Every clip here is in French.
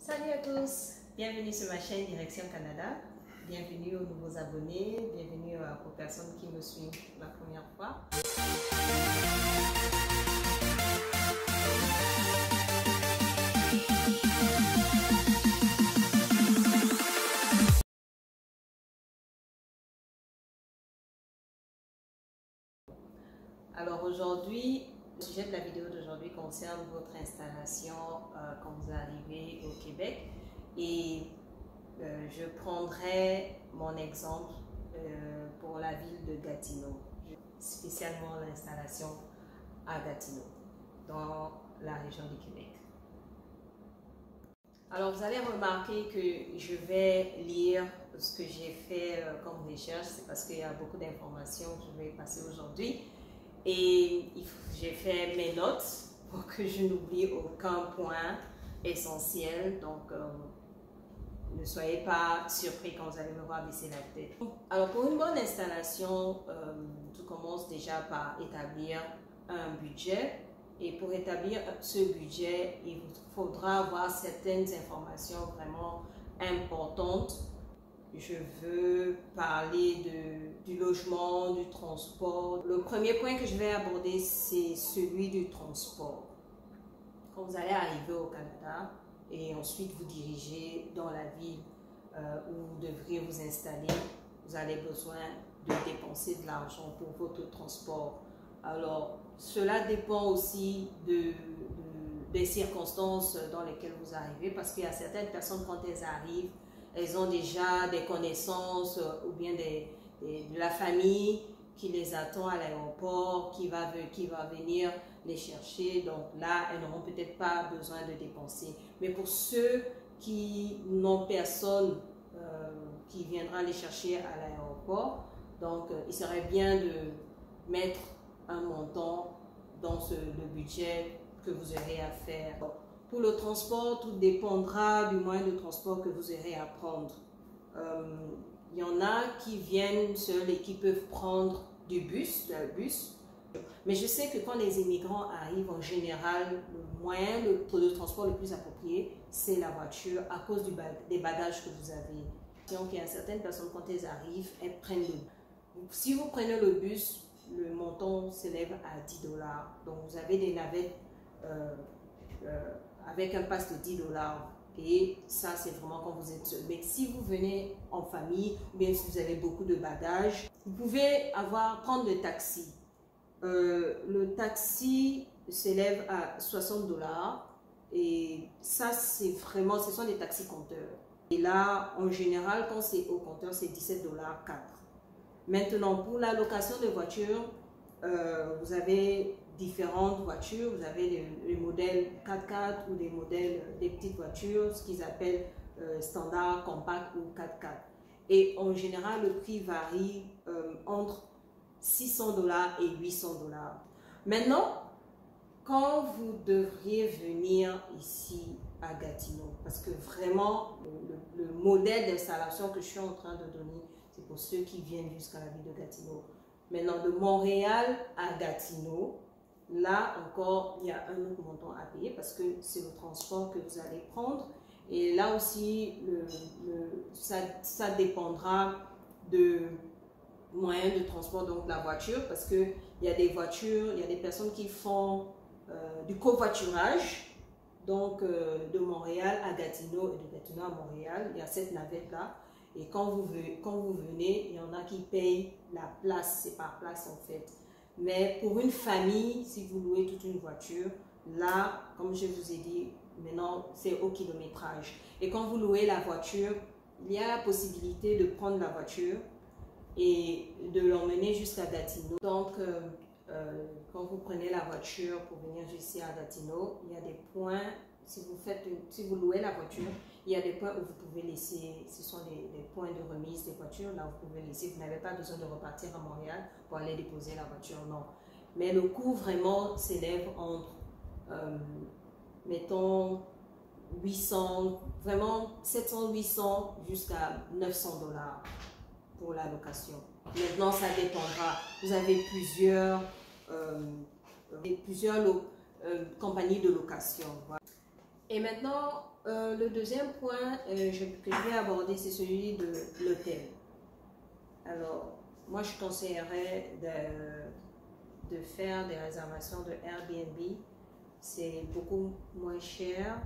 Salut à tous, bienvenue sur ma chaîne Direction Canada, bienvenue aux nouveaux abonnés, bienvenue aux personnes qui me suivent la première fois. Alors aujourd'hui, le sujet de la vidéo d'aujourd'hui concerne votre installation quand vous arrivez au Québec et je prendrai mon exemple pour la ville de Gatineau, spécialement l'installation à Gatineau, dans la région du Québec. Alors vous allez remarquer que je vais lire ce que j'ai fait comme recherche, c'est parce qu'il y a beaucoup d'informations que je vais passer aujourd'hui. Et j'ai fait mes notes pour que je n'oublie aucun point essentiel. Donc, ne soyez pas surpris quand vous allez me voir baisser la tête. Alors, pour une bonne installation, tout commence déjà par établir un budget. Et pour établir ce budget, il vous faudra avoir certaines informations vraiment importantes. Je veux parler du logement, du transport. Le premier point que je vais aborder, c'est celui du transport. Quand vous allez arriver au Canada et ensuite vous diriger dans la ville où vous devriez vous installer, vous avez besoin de dépenser de l'argent pour votre transport. Alors, cela dépend aussi des circonstances dans lesquelles vous arrivez, parce qu'il y a certaines personnes, quand elles arrivent, elles ont déjà des connaissances ou bien de la famille qui les attend à l'aéroport, qui va venir les chercher. Donc là, elles n'auront peut-être pas besoin de dépenser. Mais pour ceux qui n'ont personne qui viendra les chercher à l'aéroport, donc il serait bien de mettre un montant dans le budget que vous aurez à faire. Pour le transport, tout dépendra du moyen de transport que vous aurez à prendre. Il y en a qui viennent seuls et qui peuvent prendre du bus. Mais je sais que quand les immigrants arrivent, en général, le moyen de transport le plus approprié, c'est la voiture à cause des bagages que vous avez. Donc, il y a certaines personnes, quand elles arrivent, elles prennent le bus. Si vous prenez le bus, le montant s'élève à 10 $. Donc, vous avez des navettes avec un pass de 10 $. Et ça, c'est vraiment quand vous êtes seul. Mais si vous venez en famille, ou bien si vous avez beaucoup de bagages, vous pouvez prendre le taxi. Le taxi s'élève à 60 $. Et ça, c'est vraiment, ce sont des taxis compteurs. Et là, en général, quand c'est au compteur, c'est 17 $ 4. Maintenant, pour la location de voitures, vous avez différentes voitures. Vous avez les modèles 4x4 ou des petites voitures, ce qu'ils appellent standard, compact ou 4x4. Et en général, le prix varie entre 600 $ et 800 $. Maintenant, quand vous devriez venir ici à Gatineau, parce que vraiment, le modèle d'installation que je suis en train de donner, c'est pour ceux qui viennent jusqu'à la ville de Gatineau. Maintenant, de Montréal à Gatineau, là encore, il y a un autre montant à payer parce que c'est le transport que vous allez prendre. Et là aussi, ça dépendra de moyens de transport, donc la voiture, parce qu'il y a des voitures, il y a des personnes qui font du covoiturage, donc de Montréal à Gatineau et de Gatineau à Montréal. Il y a cette navette-là. Et quand vous venez, il y en a qui payent la place, c'est par place en fait. Mais pour une famille, si vous louez toute une voiture, là, comme je vous ai dit, maintenant, c'est au kilométrage. Et quand vous louez la voiture, il y a la possibilité de prendre la voiture et de l'emmener jusqu'à Gatineau. Donc, quand vous prenez la voiture pour venir jusqu'ici à Gatineau, il y a des points, si vous louez la voiture, il y a des points où vous pouvez laisser, ce sont des points de remise des voitures, là vous pouvez laisser, vous n'avez pas besoin de repartir à Montréal pour aller déposer la voiture, non. Mais le coût vraiment s'élève entre, mettons, 800, vraiment 700, 800 jusqu'à 900 $ pour la location. Maintenant, ça dépendra. Vous avez plusieurs compagnies de location. Voilà. Et maintenant, le deuxième point que je vais aborder, c'est celui de l'hôtel. Alors, moi, je conseillerais de faire des réservations de Airbnb. C'est beaucoup moins cher.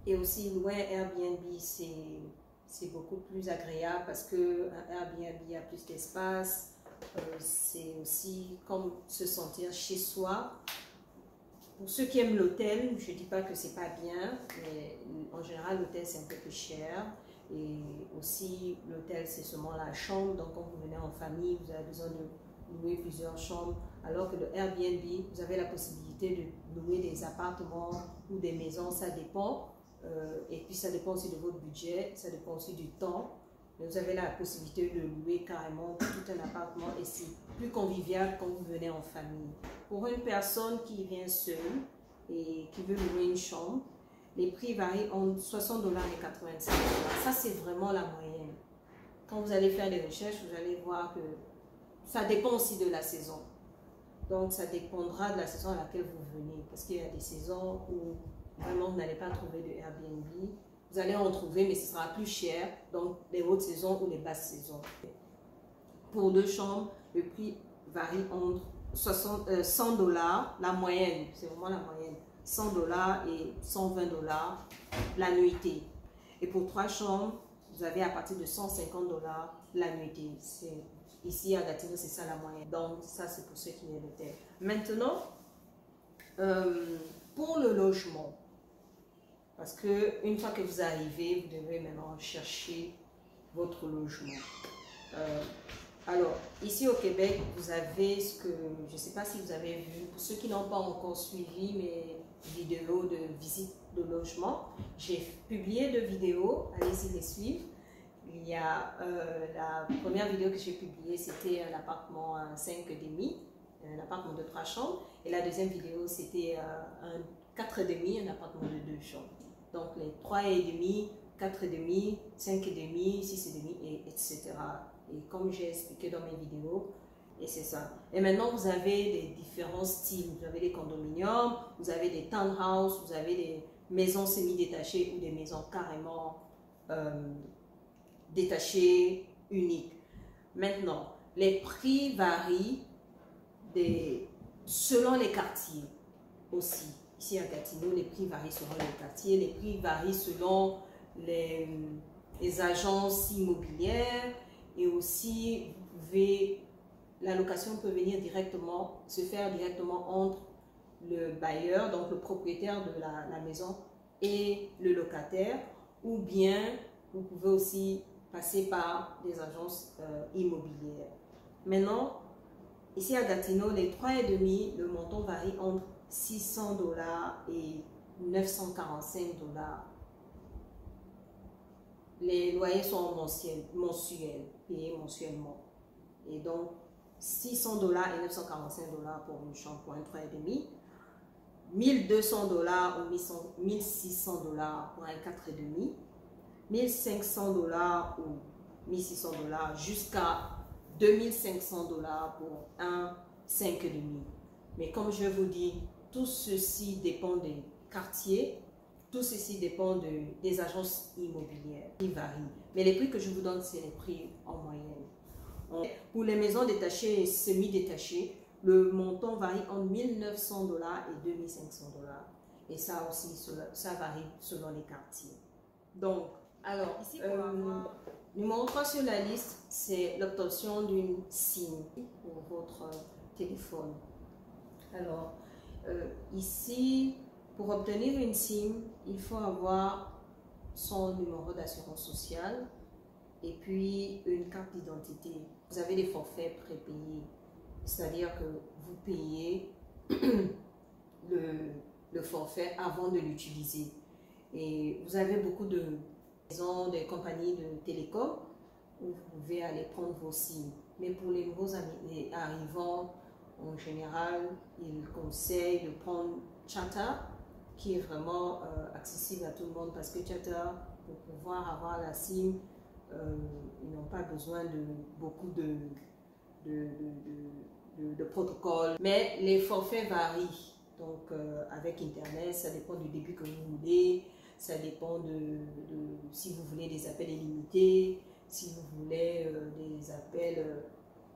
Et aussi, louer Airbnb, c'est beaucoup plus agréable parce que un Airbnb a plus d'espace. C'est aussi comme se sentir chez soi. Pour ceux qui aiment l'hôtel, je ne dis pas que c'est pas bien, mais en général, l'hôtel, c'est un peu plus cher. Et aussi, l'hôtel, c'est seulement la chambre. Donc, quand vous venez en famille, vous avez besoin de louer plusieurs chambres. Alors que le Airbnb, vous avez la possibilité de louer des appartements ou des maisons, ça dépend. Et puis, ça dépend aussi de votre budget, ça dépend aussi du temps. Mais vous avez la possibilité de louer carrément tout un appartement et c'est plus convivial quand vous venez en famille. Pour une personne qui vient seule et qui veut louer une chambre, les prix varient entre 60 $ et 85 $. Ça, c'est vraiment la moyenne. Quand vous allez faire des recherches, vous allez voir que ça dépend aussi de la saison. Donc, ça dépendra de la saison à laquelle vous venez. Parce qu'il y a des saisons où vraiment vous n'allez pas trouver de Airbnb. Vous allez en trouver, mais ce sera plus cher. Donc, les hautes saisons ou les basses saisons. Pour 2 chambres, le prix varie entre 100 $, la moyenne, c'est vraiment la moyenne, 100 $ et 120 $ la nuitée. Et pour 3 chambres, vous avez à partir de 150 $ la nuitée. Ici à Gatineau, c'est ça la moyenne. Donc, ça, c'est pour ceux qui viennent l'hôtel. Maintenant, pour le logement, parce que une fois que vous arrivez, vous devez maintenant chercher votre logement. Alors, ici au Québec, vous avez ce que, je ne sais pas si vous avez vu, pour ceux qui n'ont pas encore suivi mes vidéos de visite de logement, j'ai publié 2 vidéos, allez-y les suivre. Il y a la première vidéo que j'ai publiée, c'était un appartement à 5,5, un appartement de 3 chambres. Et la deuxième vidéo, c'était un 4,5, un appartement de 2 chambres. Donc les 3,5, 4,5, 5,5, 6,5, etc. Et comme j'ai expliqué dans mes vidéos, et c'est ça. Et maintenant, vous avez des différents styles. Vous avez des condominiums, vous avez des townhouses, vous avez des maisons semi-détachées ou des maisons carrément détachées, uniques. Maintenant, les prix varient selon les quartiers aussi. Ici à Gatineau, les prix varient selon les quartiers, les prix varient selon les agences immobilières et aussi la location peut venir directement, se faire directement entre le bailleur, donc le propriétaire de la maison et le locataire, ou bien vous pouvez aussi passer par des agences immobilières. Maintenant, ici à Gatineau, les 3,5, le montant varie entre 600 $ et 945 $. Les loyers sont mensuels, payés mensuellement. Et donc, 600 $ et 945 $ pour une chambre pour un 3,5, 1200 $ ou 1600 $ pour un 4,5, 1500 $ ou 1600 $ jusqu'à 2500 $ pour un 5,5. Mais comme je vous dis, tout ceci dépend des quartiers, tout ceci dépend des agences immobilières qui varient. Mais les prix que je vous donne, c'est les prix en moyenne. Pour les maisons détachées et semi-détachées, le montant varie entre 1900 $ et 2500 $. Et ça aussi, ça varie selon les quartiers. Donc, alors, ici, numéro 3 sur la liste, c'est l'obtention d'une SIM pour votre téléphone. Alors, ici, pour obtenir une SIM, il faut avoir son numéro d'assurance sociale et puis une carte d'identité. Vous avez des forfaits prépayés, c'est-à-dire que vous payez le forfait avant de l'utiliser. Et vous avez beaucoup de maisons, des compagnies de télécom où vous pouvez aller prendre vos SIM. Mais pour les nouveaux arrivants, en général, ils conseillent de prendre Tata, qui est vraiment accessible à tout le monde parce que Tata, pour pouvoir avoir la SIM, ils n'ont pas besoin de beaucoup de protocoles. Mais les forfaits varient. Donc, avec Internet, ça dépend du débit que vous voulez, ça dépend si vous voulez des appels illimités, si vous voulez des appels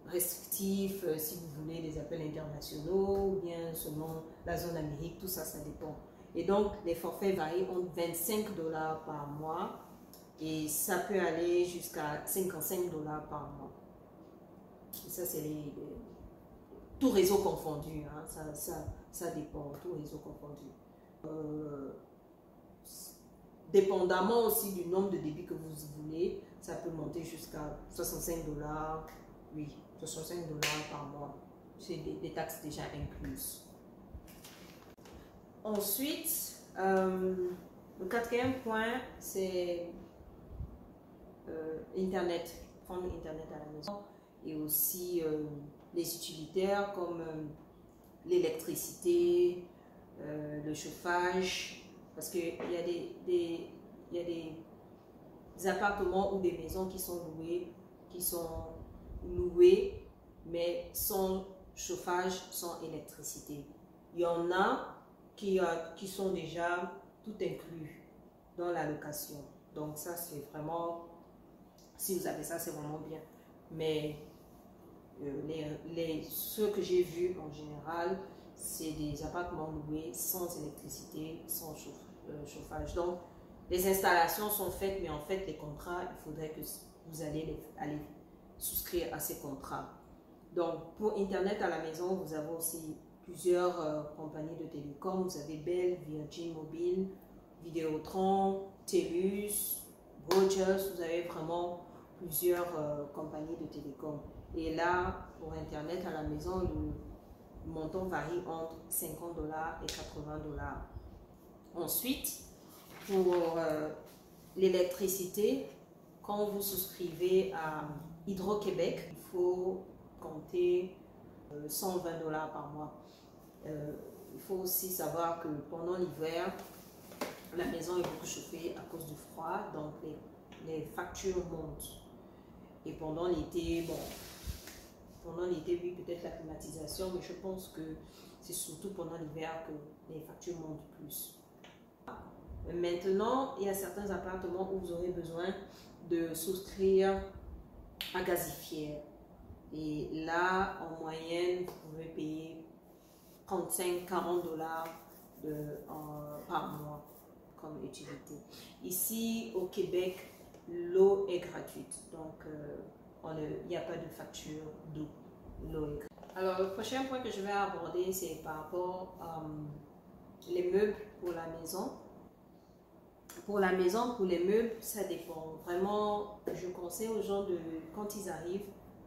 restrictifs, si vous voulez des appels internationaux, ou bien selon la zone Amérique, tout ça, ça dépend. Et donc, les forfaits varient entre 25 $ par mois et ça peut aller jusqu'à 55 $ par mois. Et ça, c'est tout réseau confondu, hein. Ça dépend, tout réseau confondu. Dépendamment aussi du nombre de débits que vous voulez, ça peut monter jusqu'à 65 $, oui, 65 $ par mois. C'est des taxes déjà incluses. Ensuite, le quatrième point, c'est Internet, prendre Internet à la maison et aussi les utilitaires comme l'électricité, le chauffage, parce qu'il y a des appartements ou des maisons qui sont loués, mais sans chauffage, sans électricité. Il y en a qui sont déjà tout inclus dans la location. Donc ça, c'est vraiment, si vous avez ça, c'est vraiment bien. Mais ceux que j'ai vus en général, c'est des appartements loués sans électricité, sans chauffage. Donc, les installations sont faites, mais en fait, les contrats, il faudrait que vous allez souscrire à ces contrats. Donc, pour Internet à la maison, vous avez aussi plusieurs compagnies de télécom. Vous avez Bell, Virgin Mobile, Vidéotron, TELUS, Rogers. Vous avez vraiment plusieurs compagnies de télécom. Et là, pour Internet à la maison, le montant varie entre 50 $ et 80 $. Ensuite, pour l'électricité, quand vous souscrivez à Hydro-Québec, il faut compter 120 $ par mois. Il faut aussi savoir que pendant l'hiver, la maison est beaucoup chauffée à cause du froid, donc les factures montent. Et pendant l'été, bon, pendant l'été, oui, peut-être la climatisation, mais je pense que c'est surtout pendant l'hiver que les factures montent plus. Maintenant, il y a certains appartements où vous aurez besoin de souscrire à gazifière. Et là, en moyenne, vous pouvez payer 35-40 $ par mois comme utilité. Ici, au Québec, l'eau est gratuite. Donc, il n'y a pas de facture d'eau. L'eau est gratuite. Alors, le prochain point que je vais aborder, c'est par rapport les meubles pour la maison. Pour la maison, pour les meubles, ça dépend. Vraiment, je conseille aux gens, quand ils arrivent,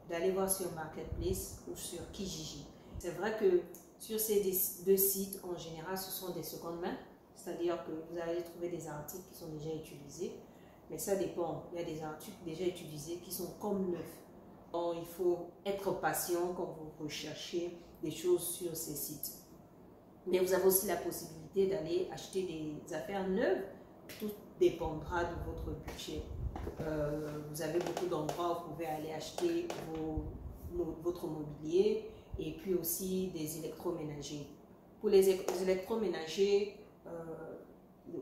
d'aller voir sur Marketplace ou sur Kijiji. C'est vrai que sur ces deux sites, en général, ce sont des secondes mains. C'est-à-dire que vous allez trouver des articles qui sont déjà utilisés. Mais ça dépend. Il y a des articles déjà utilisés qui sont comme neufs. Donc, il faut être patient quand vous recherchez des choses sur ces sites. Mais vous avez aussi la possibilité d'aller acheter des affaires neuves. Tout dépendra de votre budget. Vous avez beaucoup d'endroits où vous pouvez aller acheter votre mobilier et puis aussi des électroménagers. Pour les électroménagers,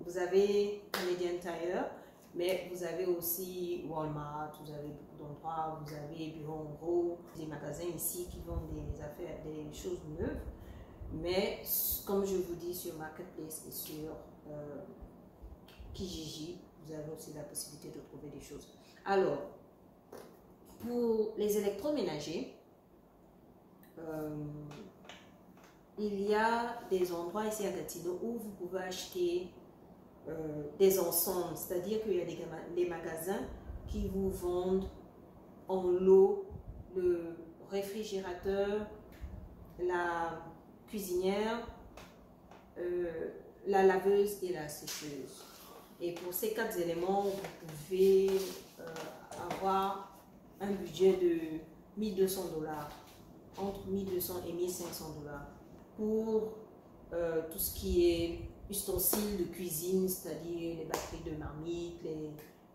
vous avez Canadian Tire, mais vous avez aussi Walmart, vous avez beaucoup d'endroits, vous avez Bureau en gros, des magasins ici qui vendent des choses neuves. Mais comme je vous dis, sur Marketplace et sur Kijiji, vous avez aussi la possibilité de trouver des choses. Alors, pour les électroménagers, il y a des endroits ici à Gatineau où vous pouvez acheter des ensembles, c'est-à-dire qu'il y a des magasins qui vous vendent en lot le réfrigérateur, la cuisinière, la laveuse et la sécheuse. Et pour ces 4 éléments, vous pouvez avoir un budget de 1 200 $, entre 1 200 et 1 500 $ pour tout ce qui est ustensiles de cuisine, c'est-à-dire les batteries de marmite,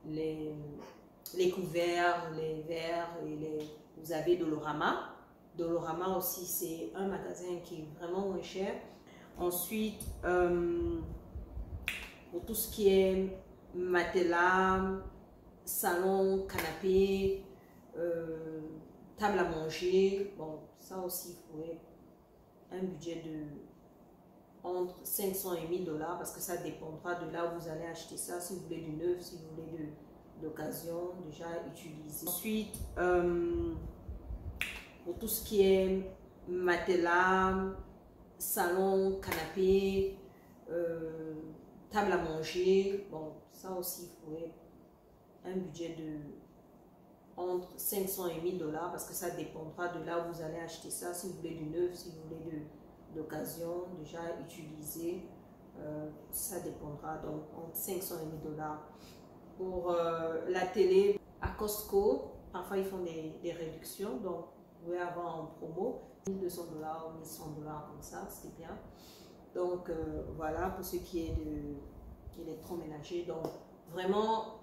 les couverts, les verres, vous avez Dolorama. Dolorama aussi, c'est un magasin qui est vraiment moins cher. Ensuite, pour tout ce qui est matelas, salon, canapé, table à manger, bon, ça aussi, il faudrait un budget de entre 500 et 1000 dollars parce que ça dépendra de là où vous allez acheter ça. Si vous voulez du neuf, si vous voulez de l'occasion déjà utilisé. Ensuite, pour tout ce qui est matelas, salon, canapé, table à manger, bon, ça aussi, il faudrait un budget de entre 500 et 1000 dollars parce que ça dépendra de là où vous allez acheter ça. Si vous voulez du neuf, si vous voulez de l'occasion déjà utilisé, ça dépendra donc entre 500 et 1000 dollars. Pour la télé, à Costco, parfois ils font des réductions, donc vous pouvez avoir en promo 1200 dollars ou 1100 dollars comme ça, c'est bien. Donc voilà pour ce qui est de l'électroménager. Donc vraiment,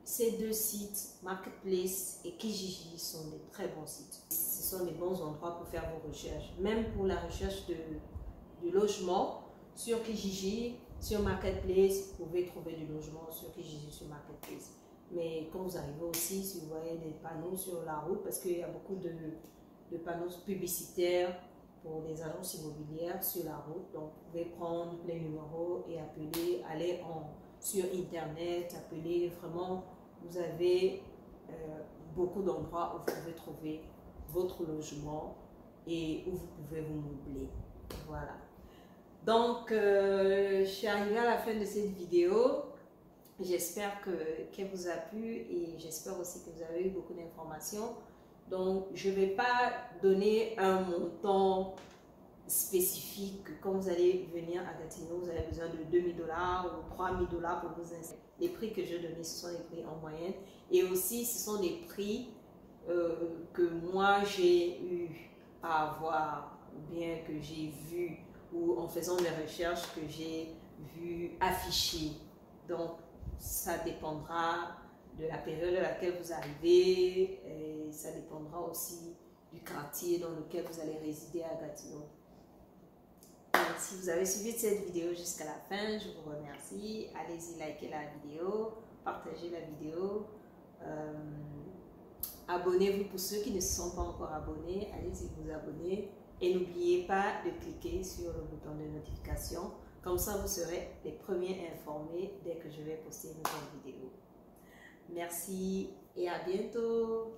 ces deux sites, Marketplace et Kijiji, sont des très bons sites. Ce sont des bons endroits pour faire vos recherches. Même pour la recherche de logement, sur Kijiji, sur Marketplace, vous pouvez trouver du logement sur Kijiji, sur Marketplace. Mais quand vous arrivez aussi, si vous voyez des panneaux sur la route, parce qu'il y a beaucoup de panneaux publicitaires pour les agences immobilières sur la route, donc vous pouvez prendre les numéros et appeler, aller sur internet, appeler, vraiment vous avez beaucoup d'endroits où vous pouvez trouver votre logement et où vous pouvez vous meubler. Voilà, donc je suis arrivée à la fin de cette vidéo. J'espère qu'elle vous a plu et j'espère aussi que vous avez eu beaucoup d'informations. Donc je ne vais pas donner un montant spécifique. Quand vous allez venir à Gatineau, vous avez besoin de 2000 dollars ou 3000 dollars pour vous inscrire. Les prix que je donnais, ce sont les prix en moyenne. Et aussi, ce sont des prix que moi j'ai eu à avoir, ou bien que j'ai vu, ou en faisant mes recherches que j'ai vu afficher. Donc, ça dépendra de la période à laquelle vous arrivez et ça dépendra aussi du quartier dans lequel vous allez résider à Gatineau. Donc, si vous avez suivi cette vidéo jusqu'à la fin, je vous remercie. Allez-y, likez la vidéo, partagez la vidéo. Abonnez-vous pour ceux qui ne se sont pas encore abonnés. Allez-y vous abonner. Et n'oubliez pas de cliquer sur le bouton de notification. Comme ça, vous serez les premiers informés dès que je vais poster une nouvelle vidéo. Merci et à bientôt.